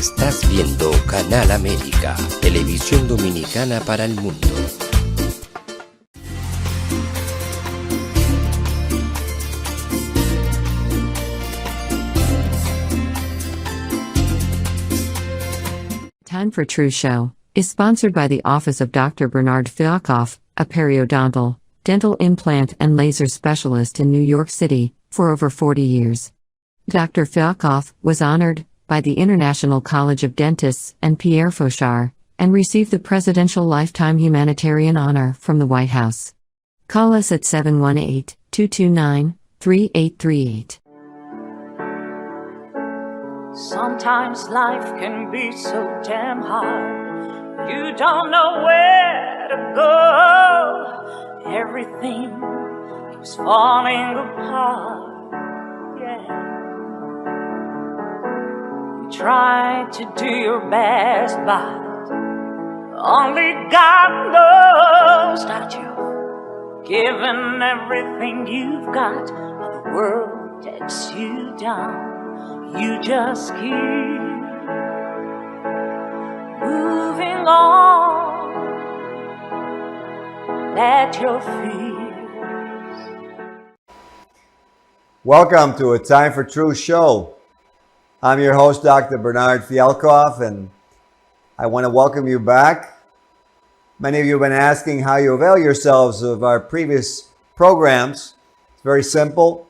Estás viendo Canal América, televisión dominicana para el mundo. Time for True Show is sponsored by the Office of Dr. Bernard Fialkoff, a periodontal, dental implant and laser specialist in New York City, for over 40 years. Dr. Fialkoff was honored by the International College of Dentists and Pierre Fauchard, and received the Presidential Lifetime Humanitarian Honor from the White House. Call us at 718-229-3838. Sometimes life can be so damn hard, you don't know where to go. Everything keeps falling apart, yeah. You try to do your best, but only God knows that you've given everything you've got, but the world takes you down. You just keep moving on. Let your fears. Welcome to A Time for True show. I'm your host, Dr. Bernard Fialkoff, and I want to welcome you back. Many of you have been asking how you avail yourselves of our previous programs. It's very simple.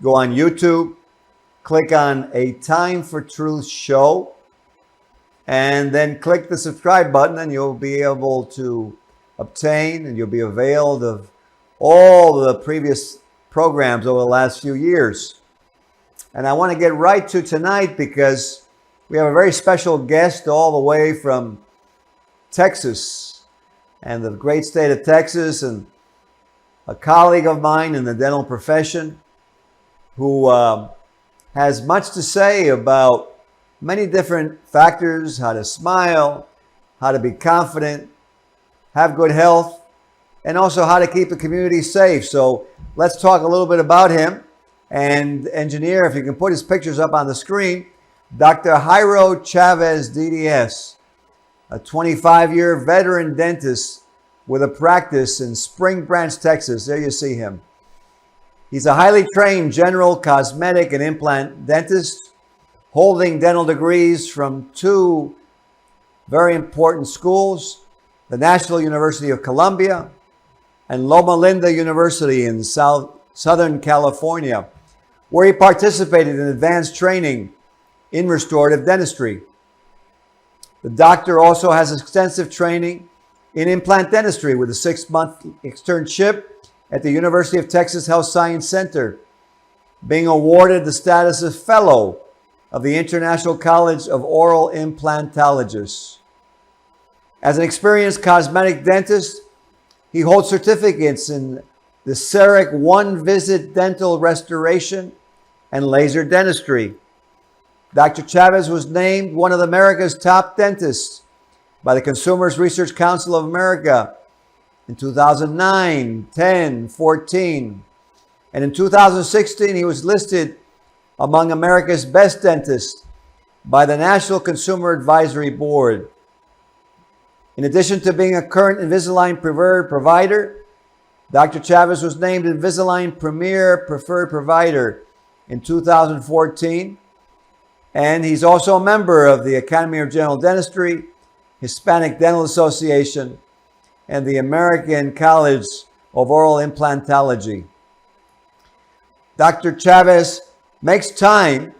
Go on YouTube, click on A Time for Truth show, and then click the subscribe button, and you'll be able to obtain and you'll be availed of all the previous programs over the last few years. And I want to get right to tonight because we have a very special guest all the way from Texas, and the great state of Texas, and a colleague of mine in the dental profession who has much to say about many different factors: how to smile, how to be confident, have good health, and also how to keep the community safe. So let's talk a little bit about him. And engineer, if you can put his pictures up on the screen, Dr. Jairo Chavez DDS, a 25-year veteran dentist with a practice in Spring Branch, Texas. There you see him. He's a highly trained general, cosmetic, and implant dentist, holding dental degrees from two very important schools, the National University of Colombia and Loma University in Southern California, where he participated in advanced training in restorative dentistry. The doctor also has extensive training in implant dentistry with a 6-month externship at the University of Texas Health Science Center, being awarded the status of Fellow of the International College of Oral Implantologists. As an experienced cosmetic dentist, he holds certificates in the CEREC one-visit dental restoration and laser dentistry. Dr. Chavez was named one of America's top dentists by the Consumers Research Council of America in 2009, 10, 14. And in 2016, he was listed among America's best dentists by the National Consumer Advisory Board. In addition to being a current Invisalign preferred provider, Dr. Chavez was named Invisalign Premier Preferred Provider in 2014. And he's also a member of the Academy of General Dentistry, Hispanic Dental Association, and the American College of Oral Implantology. Dr. Chavez makes time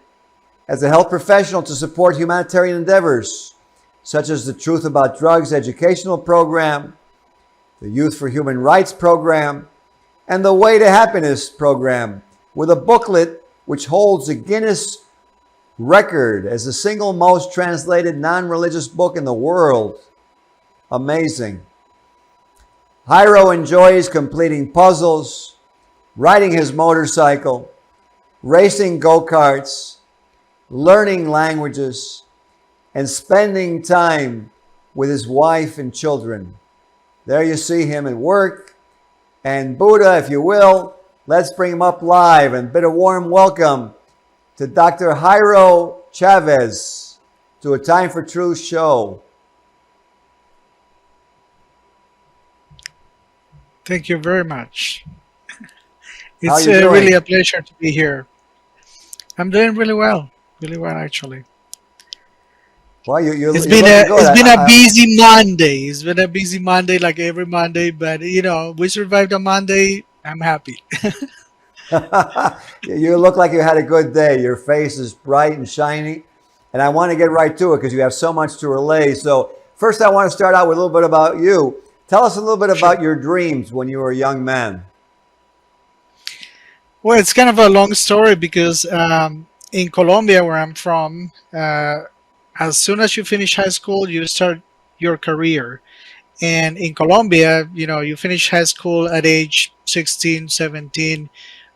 as a health professional to support humanitarian endeavors, such as the Truth About Drugs educational program, the Youth for Human Rights program, and the Way to Happiness program, with a booklet which holds the Guinness record as the single most translated non-religious book in the world. Amazing. Jairo enjoys completing puzzles, riding his motorcycle, racing go-karts, learning languages, and spending time with his wife and children. There you see him at work. And Buddha, if you will, let's bring him up live and bid a warm welcome to Dr. Jairo Chavez to a Time for Truth show. Thank you very much. How It's you doing? really a pleasure to be here. I'm doing really well actually. Well, you're It's looking good. been a busy Monday. It's been a busy Monday, like every Monday. But we survived a Monday. I'm happy. You look like you had a good day. Your face is bright and shiny. And I want to get right to it because you have so much to relay. So first I want to start out with a little bit about you. Tell us a little bit Sure. about your dreams when you were a young man. Well, it's kind of a long story because in Colombia, where I'm from, as soon as you finish high school, you start your career. And in Colombia, you finish high school at age 16, 17,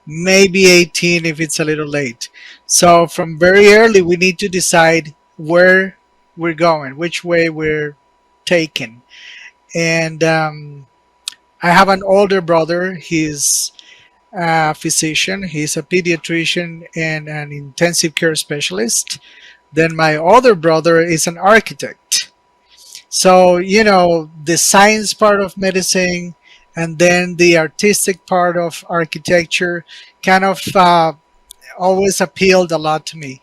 maybe 18 if it's a little late. So from very early, we need to decide where we're going, which way we're taking. And I have an older brother. He's a physician. He's a pediatrician and an intensive care specialist. Then my other brother is an architect. So, the science part of medicine and then the artistic part of architecture kind of always appealed a lot to me.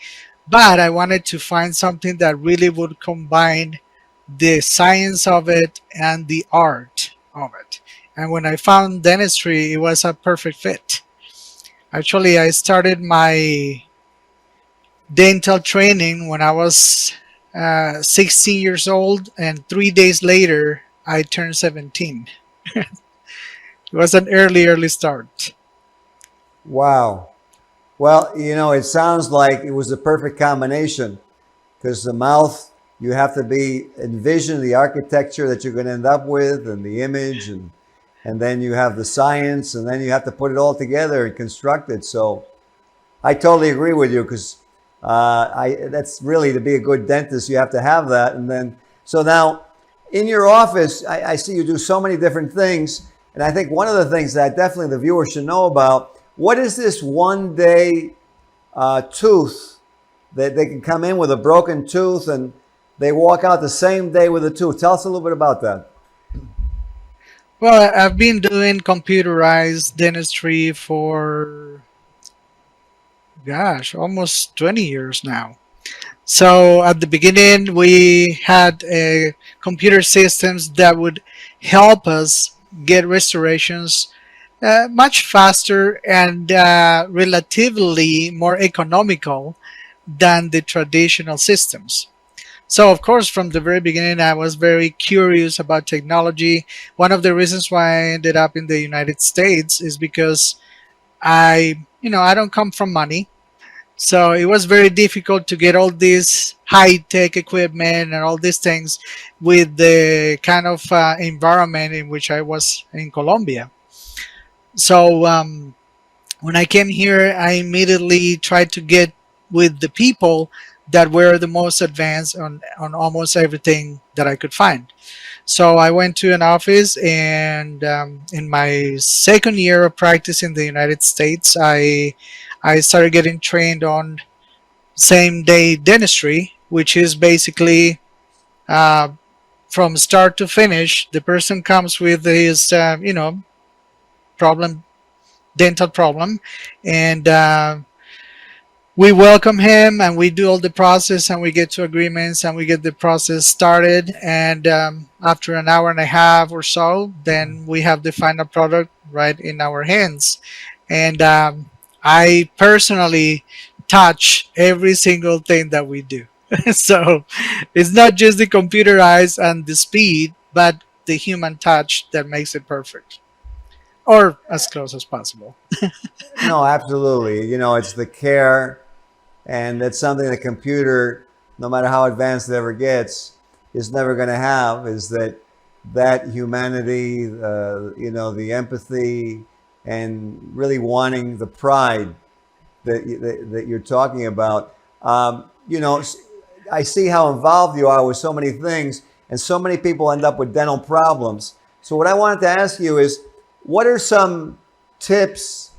But I wanted to find something that really would combine the science of it and the art of it. And when I found dentistry, it was a perfect fit. Actually, I started my dental training when I was 16 years old, and 3 days later, I turned 17. It was an early start. Wow. Well, it sounds like it was the perfect combination because the mouth, you have to envision the architecture that you're going to end up with and the image and then you have the science and then you have to put it all together and construct it. So I totally agree with you because that's really, to be a good dentist, you have to have that. And then, so now in your office, I see you do so many different things. And I think one of the things that definitely the viewers should know about, what is this one day tooth that they can come in with a broken tooth and they walk out the same day with a tooth? Tell us a little bit about that. Well, I've been doing computerized dentistry for, gosh, almost 20 years now. So at the beginning, we had computer systems that would help us get restorations much faster and relatively more economical than the traditional systems. So of course, from the very beginning, I was very curious about technology. One of the reasons why I ended up in the United States is because I don't come from money. So it was very difficult to get all this high-tech equipment and all these things with the kind of environment in which I was in Colombia. So when I came here, I immediately tried to get with the people that were the most advanced on almost everything that I could find. So I went to an office, and in my second year of practice in the United States, I started getting trained on same-day dentistry, which is basically from start to finish. The person comes with his dental problem, and we welcome him and we do all the process and we get to agreements and we get the process started, and after an hour and a half or so, then we have the final product right in our hands. And I personally touch every single thing that we do. So it's not just the computerized and the speed, but the human touch that makes it perfect, or as close as possible. No, absolutely. It's the care, and that's something the computer, no matter how advanced it ever gets, is never going to have, is that humanity, the empathy, and really wanting the pride that you're talking about. I see how involved you are with so many things, and so many people end up with dental problems. So what I wanted to ask you is, what are some tips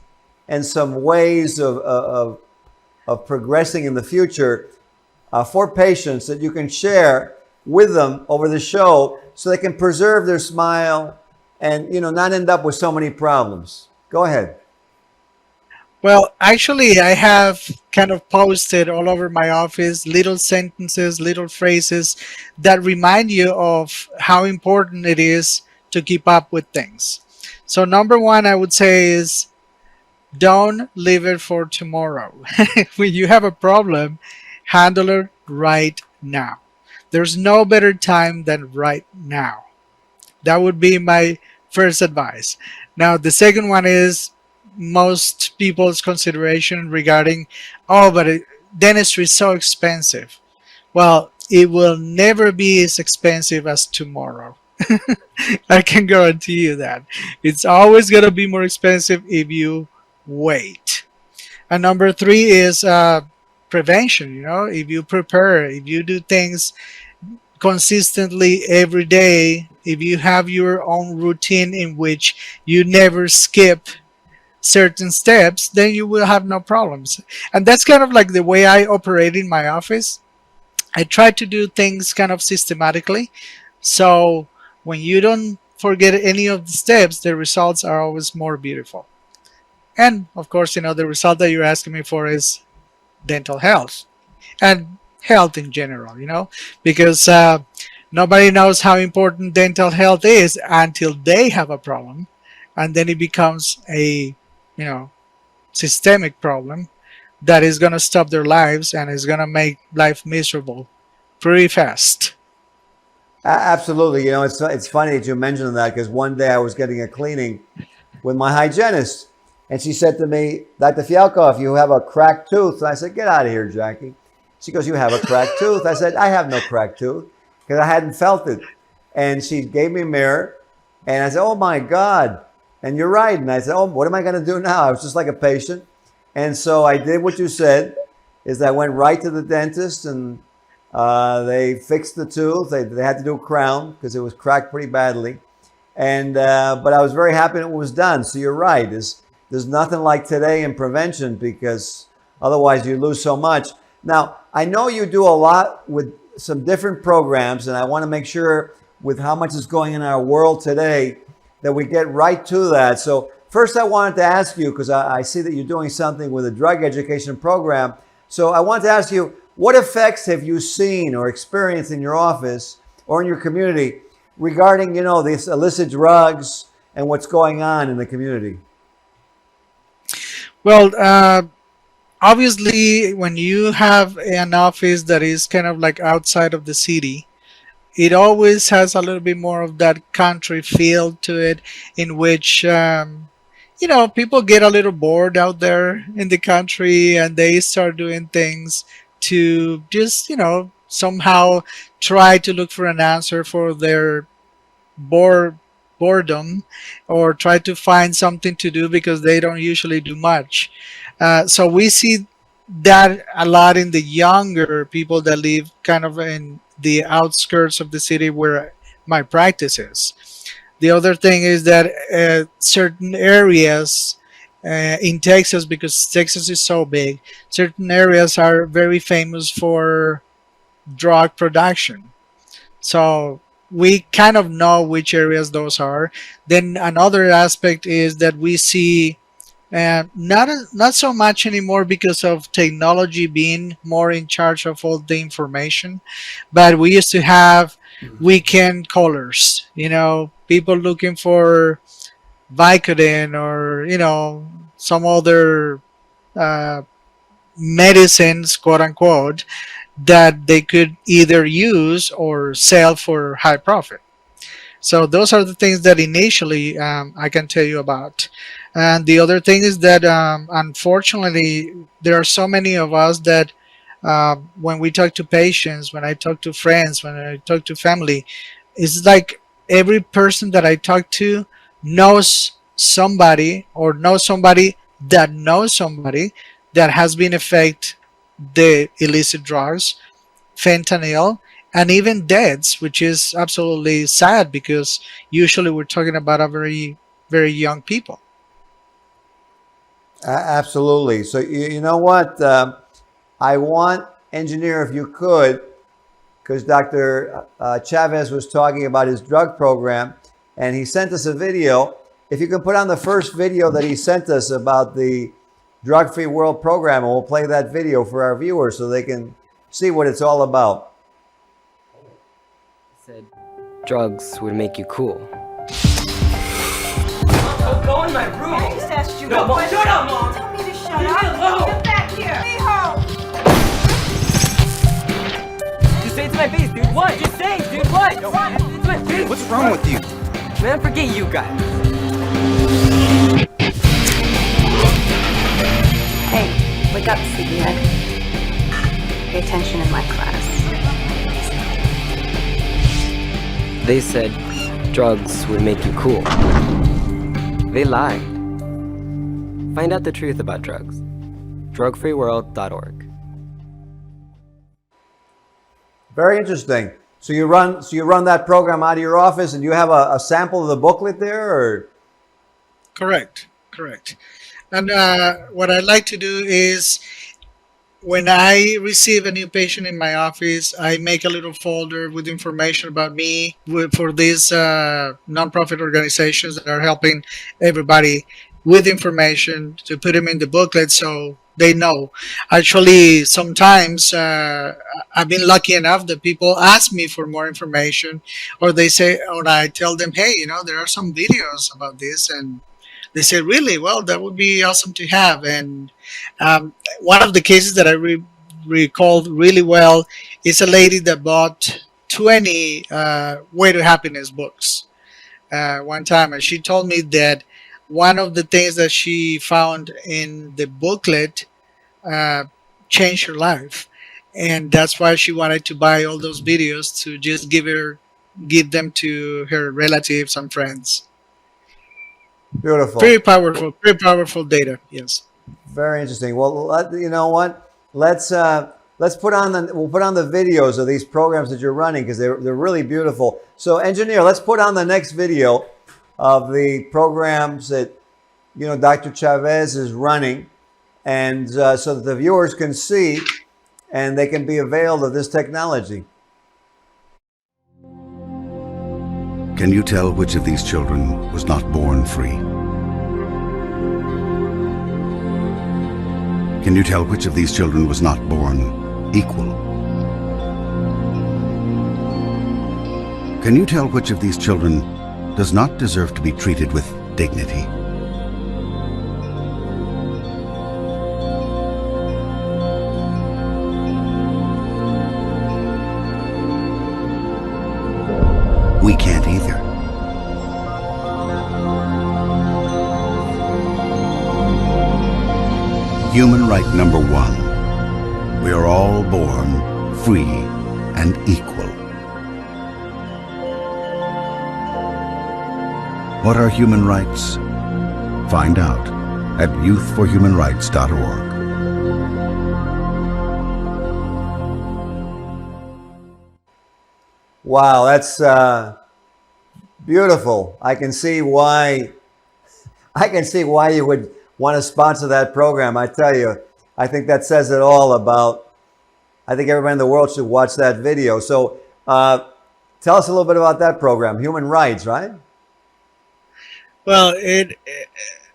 and some ways of progressing in the future for patients that you can share with them over the show so they can preserve their smile and, you know, not end up with so many problems? Go ahead. Well, actually, I have kind of posted all over my office little sentences, little phrases that remind you of how important it is to keep up with things. So, number one, I would say is don't leave it for tomorrow. When you have a problem, handle it right now. There's no better time than right now. That would be my first advice. Now, the second one is most people's consideration regarding, oh, but dentistry is so expensive. Well, it will never be as expensive as tomorrow. I can guarantee you that. It's always going to be more expensive if you wait. And number three is prevention. You know, if you prepare, if you do things consistently every day, if you have your own routine in which you never skip certain steps, then you will have no problems. And that's kind of like the way I operate in my office. I try to do things kind of systematically. So when you don't forget any of the steps, the results are always more beautiful. And of course, you know, the result that you're asking me for is dental health and health in general, you know, because nobody knows how important dental health is until they have a problem. And then it becomes a, you know, systemic problem that is going to stop their lives and is going to make life miserable pretty fast. Absolutely. You know, it's funny that you mentioned that, because one day I was getting a cleaning with my hygienist, and she said to me, Dr. Fialkoff, you have a cracked tooth. And I said, get out of here, Jackie. She goes, you have a cracked tooth? I said, I have no cracked tooth, because I hadn't felt it. And she gave me a mirror, and I said, oh my God. And you're right. And I said, oh, what am I going to do now? I was just like a patient. And so I did what you said, is I went right to the dentist, and they fixed the tooth. They had to do a crown because it was cracked pretty badly. And but I was very happy it was done. So you're right. There's nothing like today in prevention, because otherwise you lose so much. Now, I know you do a lot with some different programs, and I want to make sure with how much is going in our world today that we get right to that. So first I wanted to ask you, because I see that you're doing something with a drug education program. So I want to ask you, what effects have you seen or experienced in your office or in your community regarding, you know, these illicit drugs and what's going on in the community? Well, obviously, when you have an office that is kind of like outside of the city, it always has a little bit more of that country feel to it, in which, you know, people get a little bored out there in the country and they start doing things to just, you know, somehow try to look for an answer for their boredom, or try to find something to do because they don't usually do much. So we see that a lot in the younger people that live kind of in the outskirts of the city where my practice is. The other thing is that certain areas in Texas, because Texas is so big, certain areas are very famous for drug production. So we kind of know which areas those are. Then another aspect is that we see not so much anymore because of technology being more in charge of all the information, but we used to have weekend callers, you know, people looking for Vicodin or, you know, some other medicines, quote unquote, that they could either use or sell for high profit. So those are the things that initially I can tell you about. And the other thing is that unfortunately, there are so many of us that when we talk to patients, when I talk to friends, when I talk to family, it's like every person that I talk to knows somebody, or knows somebody that has been affected the illicit drugs, fentanyl, and even deaths, which is absolutely sad because usually we're talking about a very, very young people. Absolutely. So you know what? I want engineer, if you could, because Dr. Chavez was talking about his drug program, and he sent us a video. If you can put on the first video that he sent us about the Drug-Free World program, and we'll play that video for our viewers so they can see what it's all about. Said drugs would make you cool. Go in my room. I just asked you. No, Mom, shut up, Mom. Tell me to shut Leave me up. alone. Get back here. Stay home. Just say it to my face, dude. What? Just say it, dude. What? It's my face. What's wrong with you? Man, forget you guys. Hey, wake up, sleepyhead. Pay attention in my class. They said drugs would make you cool. They lied. Find out the truth about drugs. Drugfreeworld.org. Very interesting. So you run that program out of your office, and you have a sample of the booklet there, or? Correct. And what I like to do is, when I receive a new patient in my office, I make a little folder with information about me for these nonprofit organizations that are helping everybody with information to put them in the booklet so they know. Actually, sometimes I've been lucky enough that people ask me for more information, or they say, or I tell them, hey, there are some videos about this, and they say, really? Well, that would be awesome to have. And one of the cases that I recall really well is a lady that bought 20 Way to Happiness books one time. And she told me that one of the things that she found in the booklet changed her life. And that's why she wanted to buy all those videos to just give them to her relatives and friends. Beautiful. Very powerful data. Yes. Very interesting. Well, you know what? We'll put on the videos of these programs that you're running, because they're really beautiful. So, engineer, let's put on the next video of the programs that Dr. Chavez is running, and so that the viewers can see and they can be availed of this technology. Can you tell which of these children was not born free? Can you tell which of these children was not born equal? Can you tell which of these children does not deserve to be treated with dignity? We can't either. Human right number one. We are all born free and equal. What are human rights? Find out at youthforhumanrights.org. Wow, that's beautiful. I can see why you would want to sponsor that program. I tell you, I think that says it all about. I think everybody in the world should watch that video. So, tell us a little bit about that program, Human Rights, right? Well, it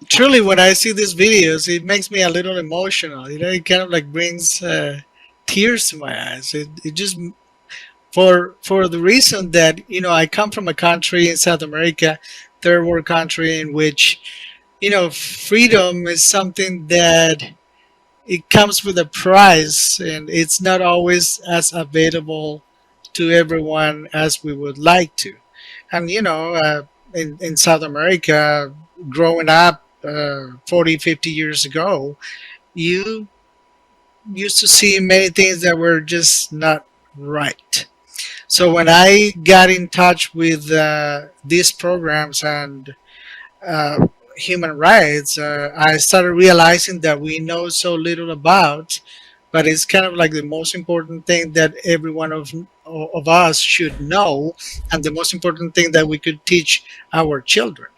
truly, when I see these videos, it makes me a little emotional. It kind of like brings tears to my eyes. It just for the reason that I come from a country in South America, third world country, in which freedom is something that it comes with a price, and it's not always as available to everyone as we would like to. And in South America, growing up 40, 50 years ago, you used to see many things that were just not right. So when I got in touch with these programs and human rights, I started realizing that we know so little about, but it's kind of like the most important thing that every one of us should know, and the most important thing that we could teach our children.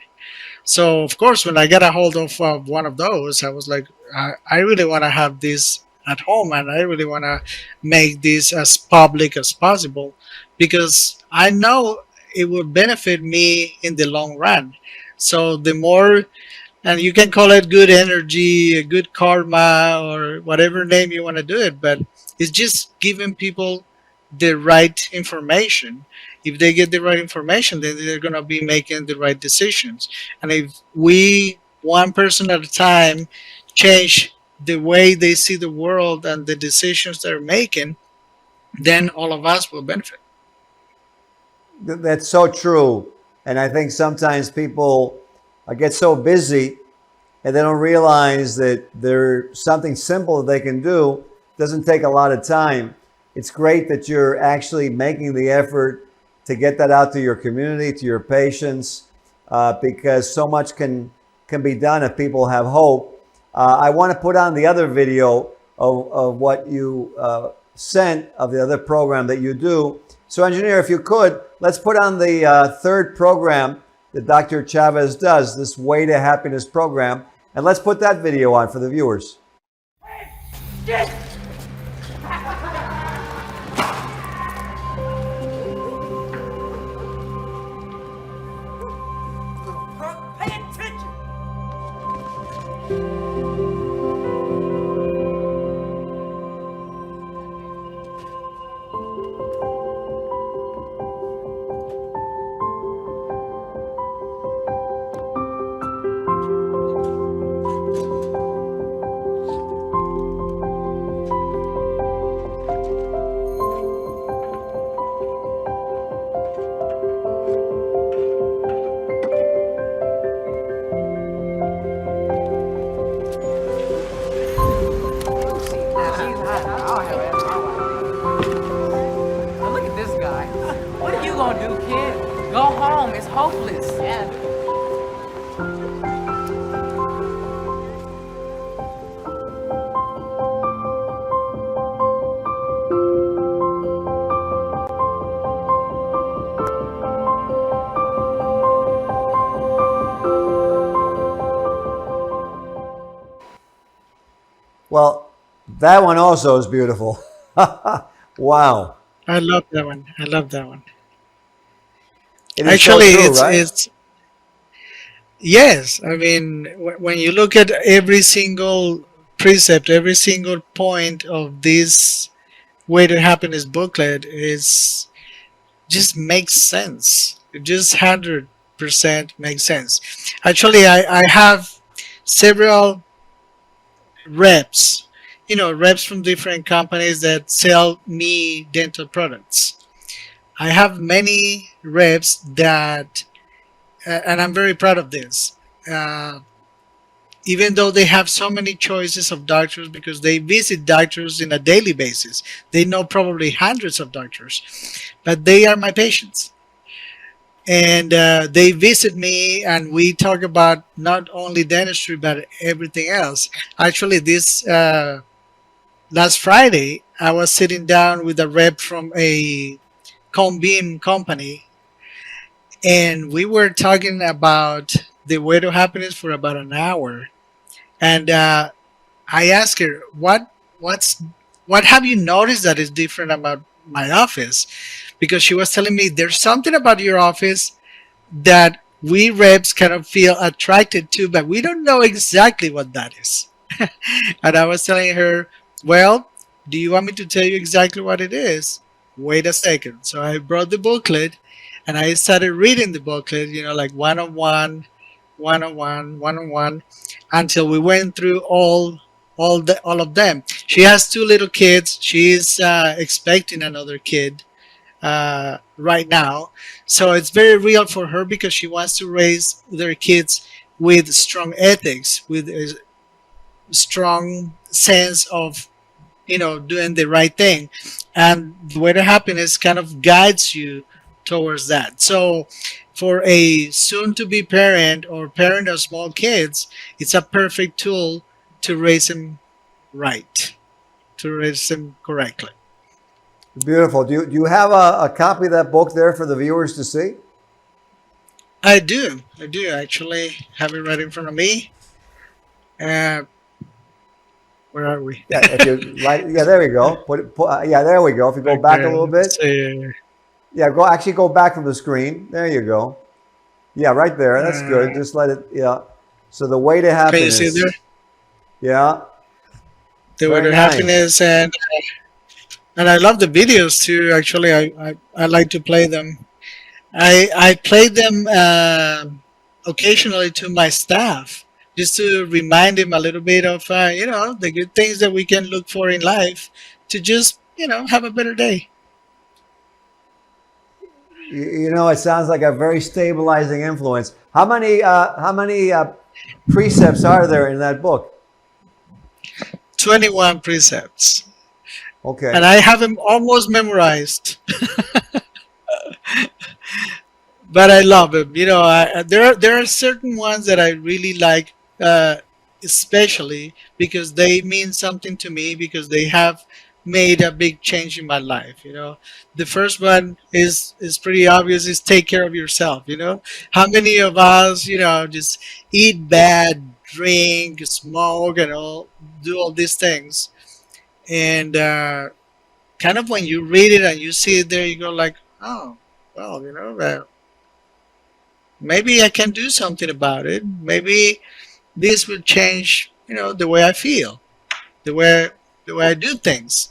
So of course, when I got a hold of one of those, I was like, I really want to have this at home, and I really want to make this as public as possible because I know it will benefit me in the long run. So the more, and you can call it good energy, good karma, or whatever name you want to do it, but it's just giving people the right information. If they get the right information, then they're going to be making the right decisions. And if we, one person at a time, change the way they see the world and the decisions they're making, then all of us will benefit. That's so true. And I think sometimes people get so busy and they don't realize that there's something simple that they can do. It doesn't take a lot of time. It's great that you're actually making the effort to get that out to your community, to your patients, because so much can be done if people have hope. I want to put on the other video of what you sent, of the other program that you do. So engineer, if you could, let's put on the third program that Dr. Chavez does, this Way to Happiness program. And let's put that video on for the viewers. Pay attention. Now look at this guy. What are you gonna do, kid? Go home. It's hopeless. Yeah. Well, that one also is beautiful. Wow. I love that one. I love that one. It is Actually, so true, right? it's yes. I mean, when you look at every single precept, every single point of this Way to Happiness booklet is just makes sense. It just 100% makes sense. Actually, I have several reps, reps from different companies that sell me dental products. I have many reps that, and I'm very proud of this, even though they have so many choices of doctors because they visit doctors in a daily basis. They know probably hundreds of doctors, but they are my patients. And they visit me and we talk about not only dentistry but everything else. Actually, this last Friday, I was sitting down with a rep from a cone beam company, and we were talking about the Way to Happiness for about an hour. And I asked her, what have you noticed that is different about my office? Because she was telling me there's something about your office that we reps kind of feel attracted to, but we don't know exactly what that is. And I was telling her, well, do you want me to tell you exactly what it is? Wait a second. So I brought the booklet and I started reading the booklet, like one-on-one, until we went through all of them. She has 2 little kids. She's expecting another kid right now. So it's very real for her because she wants to raise their kids with strong ethics, with a strong sense of doing the right thing. And the Way to Happiness kind of guides you towards that. So for a soon-to-be parent or parent of small kids, it's a perfect tool to raise them right, to raise them correctly. Beautiful. Do you have a copy of that book there for the viewers to see? I do actually have it right in front of me. Where are we? Yeah, if you like, yeah, there we go. Yeah, there we go. If you go back a little bit. Yeah, go back from the screen. There you go. Yeah, right there. That's good. Just let it. Yeah. So the way to happiness. Can you see there? Yeah. The way to happiness, and I love the videos too. Actually, I like to play them. I play them occasionally to my staff, just to remind them a little bit of the good things that we can look for in life to just have a better day. It sounds like a very stabilizing influence. How many precepts are there in that book? 21 precepts. Okay. And I have them almost memorized. But I love them. There are certain ones that I really like, especially because they mean something to me, because they have made a big change in my life. The first one is pretty obvious, is take care of yourself. How many of us just eat bad, drink, smoke, and do all these things, and kind of when you read it and you see it there, you go like, oh well, maybe I can do something about it. Maybe this will change the way I feel, the way I do things.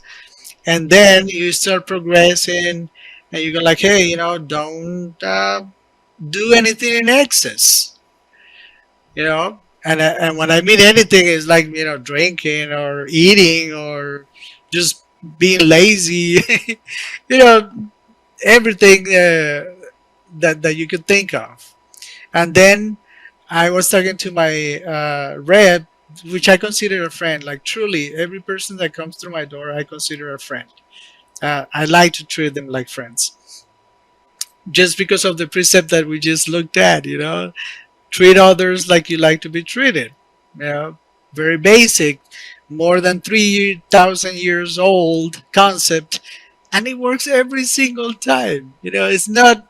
And then you start progressing, and you go like, hey, don't do anything in excess. And when I mean anything, is like drinking or eating or just being lazy. Everything that you could think of. And then I was talking to my rep, which I consider a friend. Like, truly, every person that comes through my door, I consider a friend. I like to treat them like friends. Just because of the precept that we just looked at, treat others like you like to be treated. Very basic, more than 3,000 years old concept, and it works every single time. It's not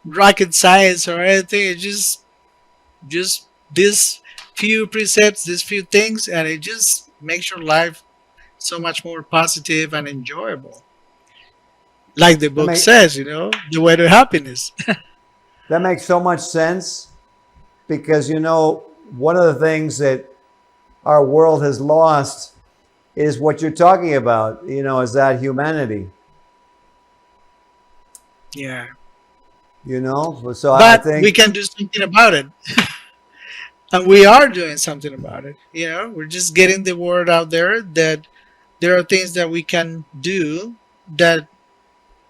rocket science or anything. It's just these few precepts, these few things, and it just makes your life so much more positive and enjoyable. Like the book says, the way to happiness. That makes so much sense, because one of the things that our world has lost is what you're talking about. Is that humanity. Yeah. So but I think we can do something about it. And we are doing something about it. We're just getting the word out there that there are things that we can do that,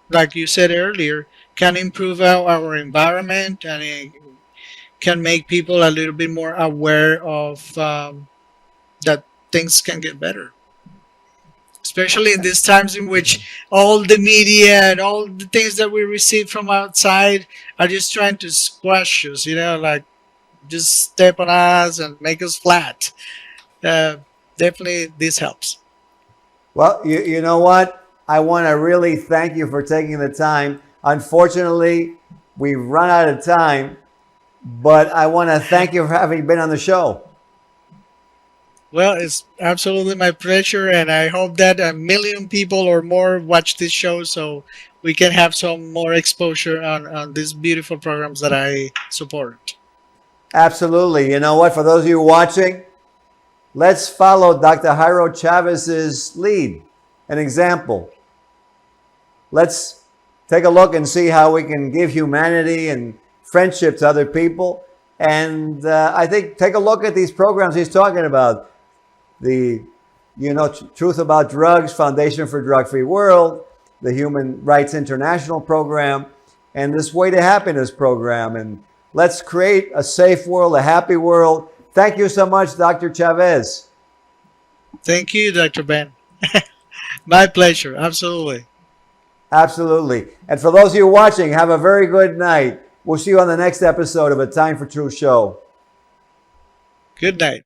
like you said earlier, can improve our environment, and it can make people a little bit more aware of that things can get better. Especially in these times in which all the media and all the things that we receive from outside are just trying to squash us, like just step on us and make us flat. Definitely this helps. Well, you know what? I want to really thank you for taking the time. Unfortunately, we've run out of time, but I want to thank you for having been on the show. Well, it's absolutely my pleasure, and I hope that 1 million people or more watch this show so we can have some more exposure on these beautiful programs that I support. Absolutely. You know what? For those of you watching, let's follow Dr. Jairo Chavez's lead, an example. Let's take a look and see how we can give humanity and friendship to other people. And I think take a look at these programs he's talking about. The Truth About Drugs, Foundation for Drug-Free World, the Human Rights International program, and this Way to Happiness program. And let's create a safe world, a happy world. Thank you so much, Dr. Chavez. Thank you, Dr. Ben. My pleasure. Absolutely. Absolutely. And for those of you watching, have a very good night. We'll see you on the next episode of A Time for Truth show. Good night.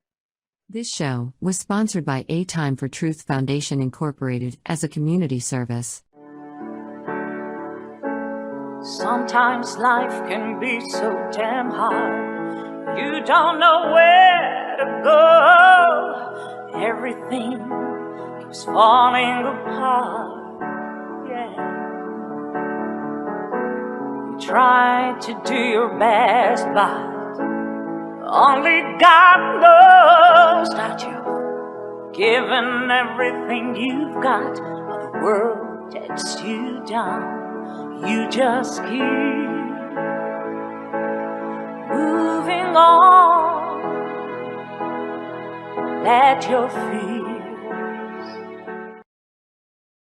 This show was sponsored by A Time for Truth Foundation Incorporated as a community service. Sometimes life can be so damn hard. You don't know where to go. Everything falling apart, yeah. You try to do your best, but only God knows that you've given everything you've got, but the world takes you down. You just keep moving on. Let your feet